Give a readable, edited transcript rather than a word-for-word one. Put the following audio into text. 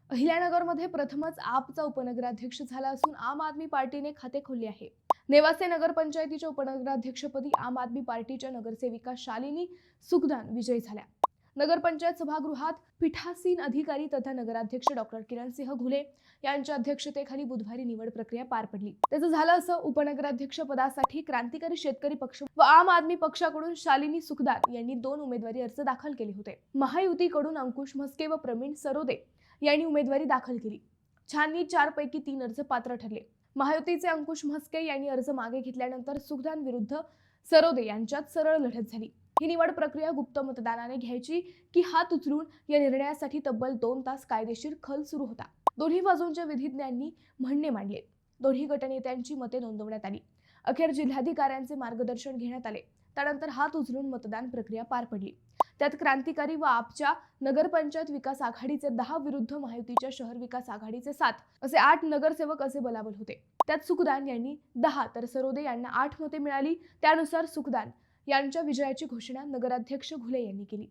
अहिल्यानगरमध्ये प्रथमच आपचा उपनगराध्यक्ष झाला असून आम आदमी पार्टीने खाते खोलले आहे। नेवासे नगरपंचायतीच्या उपनगराध्यक्षपदी आम आदमी पार्टीच्या नगरसेविका शालिनी सुखदान विजयी झाल्या। नगरपंचायत सभागृहात पीठासीन अधिकारी तथा नगराध्यक्ष डॉक्टर किरणसिंह घुले यांच्या अध्यक्षतेखाली बुधवारी निवड प्रक्रिया पार पडली। त्याचं झालं असं, उपनगराध्यक्ष पदासाठी क्रांतिकारी शेतकरी पक्ष व आम आदमी पक्षाकडून शालिनी सुखदान यांनी 2 उमेदवारी अर्ज दाखल केले होते। महायुतीकडून अंकुश म्हस्के व प्रवीण सरोदे यांनी उमेदवारी दाखल केली। छाननी 4 पैकी 3 अर्ज पात्र ठरले। महायुतीचे अंकुश म्हस्के यांनी अर्ज मागे घेतल्यानंतर सुखदान विरुद्ध सरोदे यांच्यात सरळ लढत झाली। ही निवड प्रक्रिया गुप्त मतदानाने घ्यायची की हात उचलून या निर्णयासाठी तब्बल 2 तास कायदेशीर खल सुरू होता। दोन्ही बाजूंच्या विधिज्ञांनी म्हणणे मांडले। दोन्ही गटनेत्यांची मते नोंदवण्यात आली। अखेर जिल्हाधिकाऱ्यांचे मार्गदर्शन घेण्यात आले। त्यानंतर हात उचलून मतदान प्रक्रिया पार पडली। त्यात क्रांतिकारी व आपच्या नगरपंचायत विकास आघाडीचे 10 विरुद्ध महायुतीच्या शहर विकास आघाडीचे 7 असे 8 नगरसेवक असे बलाबल होते। त्यात सुखदान यांनी 10 तर सरोदे यांना 8 मते मिळाली। त्यानुसार सुखदान यांच्या विजयाची घोषणा नगराध्यक्ष घुले यांनी केली।